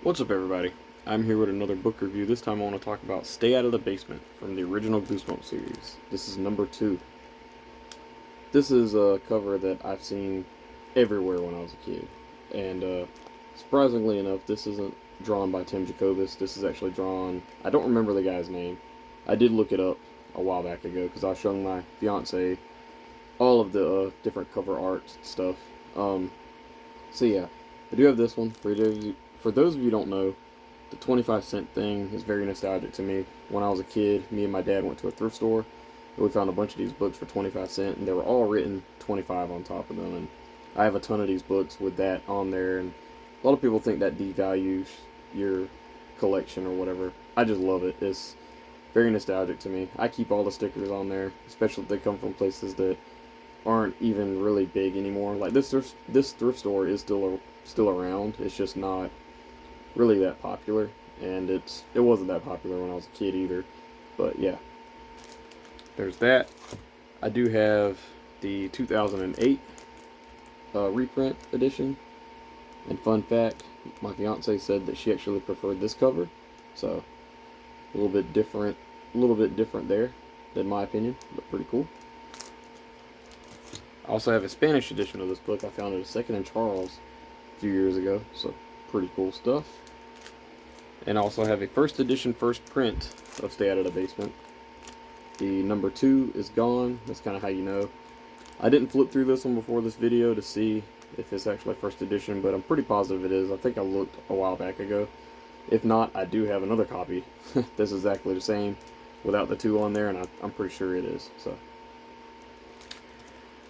What's up, everybody? I'm here with another book review. This time I want to talk about Stay Out of the Basement from the original Goosebumps series. This is number 2. This is a cover that I've seen everywhere when I was a kid. And surprisingly enough, this isn't drawn by Tim Jacobus. This is actually drawn, I don't remember the guy's name. I did look it up a while back ago because I was showing my fiance all of the different cover art stuff. So yeah, I do have this one. For those of you who don't know, the 25-cent thing is very nostalgic to me. When I was a kid, me and my dad went to a thrift store and we found a bunch of these books for 25 cents, and they were all written 25 on top of them. And I have a ton of these books with that on there, and a lot of people think that devalues your collection or whatever. I just love it. It's very nostalgic to me. I keep all the stickers on there, especially if they come from places that aren't even really big anymore. Like this thrift store is still around. It's just not really that popular, and it wasn't that popular when I was a kid either. But yeah, there's that. I do have the 2008 reprint edition, and fun fact, my fiance said that she actually preferred this cover, so a little bit different there, in my opinion, but pretty cool. I also have a Spanish edition of this book. I found it at Second and Charles a few years ago, so pretty cool stuff. And I also have a first edition, first print of Stay Out of the Basement. The number 2 is gone. That's kind of how you know. I didn't flip through this one before this video to see if it's actually first edition, but I'm pretty positive it is. I think I looked a while back ago. If not, I do have another copy that's exactly the same without the 2 on there, and I'm pretty sure it is. So,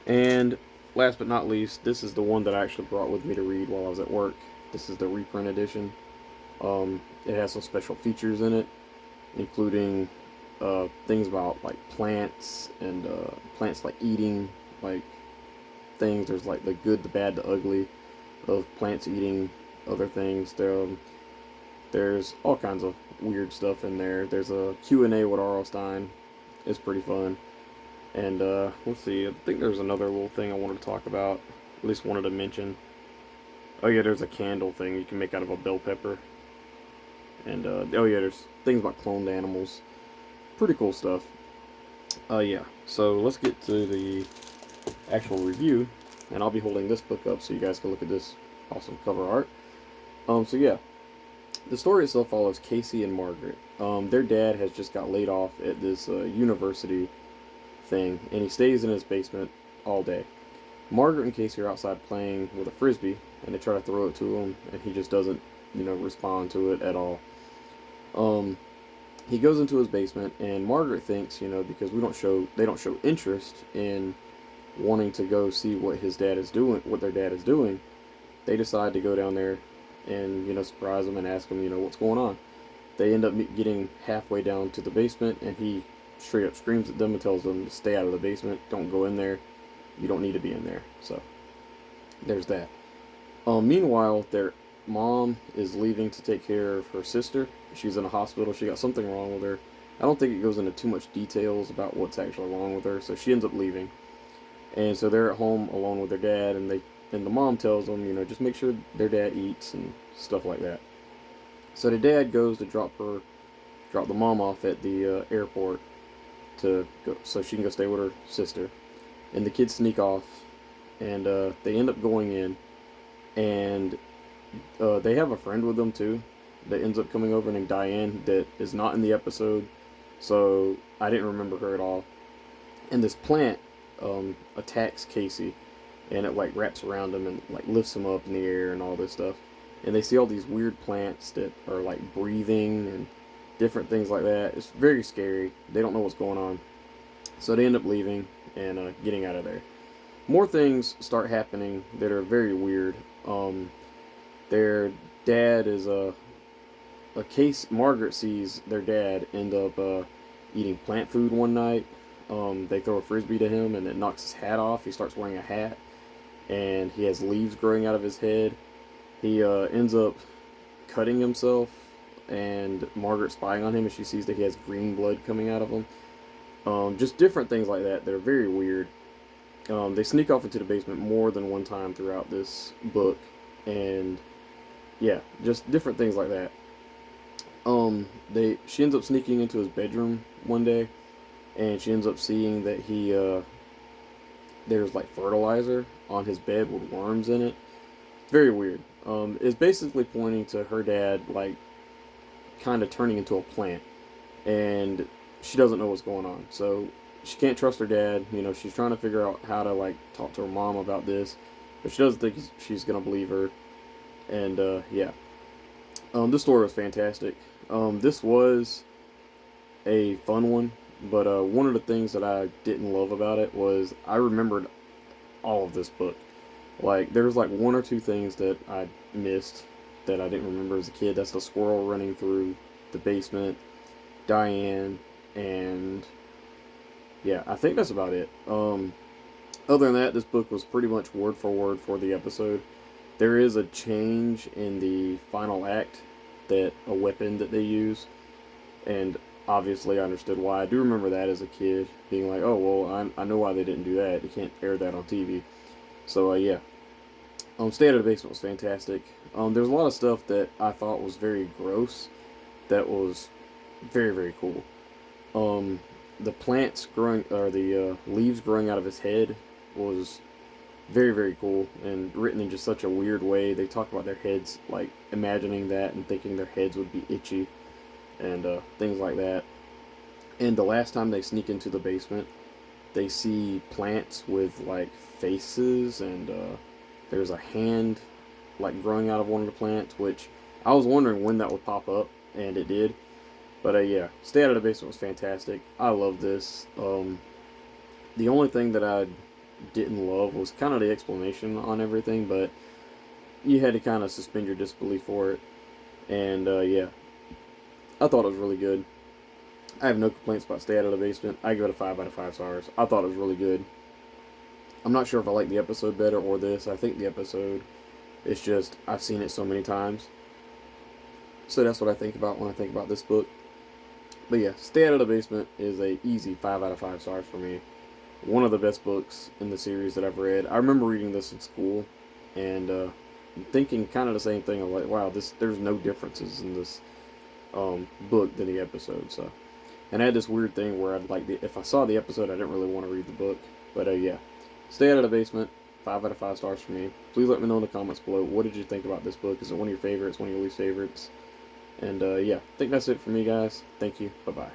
and last but not least, this is the one that I actually brought with me to read while I was at work. This is the reprint edition. It has some special features in it, including things about like plants and plants like eating like things. There's like the good, the bad, the ugly of plants eating other things. There's all kinds of weird stuff in there. There's a Q&A with R.L. Stein. It's pretty fun. And let's see, I think there's another little thing I wanted to talk about, at least wanted to mention. Oh yeah, there's a candle thing you can make out of a bell pepper. And oh yeah, there's things about cloned animals. Pretty cool stuff. Yeah, so let's get to the actual review, and I'll be holding this book up so you guys can look at this awesome cover art. So yeah, the story itself follows Casey and Margaret. Their dad has just got laid off at this university thing, and he stays in his basement all day. Margaret and Casey are outside playing with a frisbee, and they try to throw it to him, and he just doesn't, respond to it at all. Um, he goes into his basement, and Margaret thinks, because they don't show interest in wanting to go see what his dad is doing, what their dad is doing. They decide to go down there and surprise him and ask him, what's going on. They end up getting halfway down to the basement, and he straight up screams at them and tells them to stay out of the basement. Don't go in there. You don't need to be in there. So there's that. Meanwhile, their mom is leaving to take care of her sister. She's in a hospital. She got something wrong with her. I don't think it goes into too much details about what's actually wrong with her. So she ends up leaving, and so they're at home alone with their dad. And the mom tells them, just make sure their dad eats and stuff like that. So the dad goes to drop the mom off at the airport to go, so she can go stay with her sister. And the kids sneak off, and they end up going in, and they have a friend with them too that ends up coming over named Diane that is not in the episode, so I didn't remember her at all. And this plant attacks Casey, and it like wraps around him and like lifts him up in the air and all this stuff. And they see all these weird plants that are like breathing and different things like that. It's very scary. They don't know what's going on, so they end up leaving and getting out of there. More things start happening that are very weird. Their dad is a case. Margaret sees their dad end up eating plant food one night. They throw a frisbee to him, and it knocks his hat off. He starts wearing a hat, and he has leaves growing out of his head. He ends up cutting himself, and Margaret spying on him, and she sees that he has green blood coming out of him. Just different things like that that are very weird. They sneak off into the basement more than one time throughout this book, and yeah, just different things like that. She ends up sneaking into his bedroom one day, and she ends up seeing that there's like fertilizer on his bed with worms in it. It's very weird. It's basically pointing to her dad like kind of turning into a plant, and she doesn't know what's going on. So she can't trust her dad. You know, she's trying to figure out how to like talk to her mom about this, but she doesn't think she's gonna believe her. And yeah, this story was fantastic. This was a fun one, but one of the things that I didn't love about it was I remembered all of this book. Like there was like one or two things that I missed that I didn't remember as a kid. That's the squirrel running through the basement, Diane, and yeah, I think that's about it. Other than that, this book was pretty much word for word for the episode. There is a change in the final act, that a weapon that they use, and obviously I understood why. I do remember that as a kid being like, oh well, I know why they didn't do that. You can't air that on TV. So yeah, Stay Out of the Basement was fantastic. There's a lot of stuff that I thought was very gross that was very very cool. Um, the plants growing or the leaves growing out of his head was very very cool and written in just such a weird way. They talk about their heads, like imagining that and thinking their heads would be itchy and things like that. And the last time they sneak into the basement, they see plants with like faces, and there's a hand like growing out of one of the plants, which I was wondering when that would pop up, and it did. But yeah, Stay Out of the Basement was fantastic. I love this. The only thing that I didn't love was kind of the explanation on everything, but you had to kind of suspend your disbelief for it. And yeah, I thought it was really good. I have no complaints about Stay Out of the Basement. I give it a 5 out of 5 stars. I thought it was really good. I'm not sure if I like the episode better or this. I think the episode. It's just, I've seen it so many times. So that's what I think about when I think about this book. But yeah, Stay Out of the Basement is a easy 5 out of 5 stars for me. One of the best books in the series that I've read. I remember reading this in school and thinking kind of the same thing. I'm like, wow, there's no differences in this book than the episode. So, and I had this weird thing where if I saw the episode, I didn't really want to read the book. But yeah, Stay Out of the Basement, 5 out of 5 stars for me. Please let me know in the comments below. What did you think about this book? Is it one of your favorites? One of your least favorites? And yeah, I think that's it for me, guys. Thank you. Bye bye.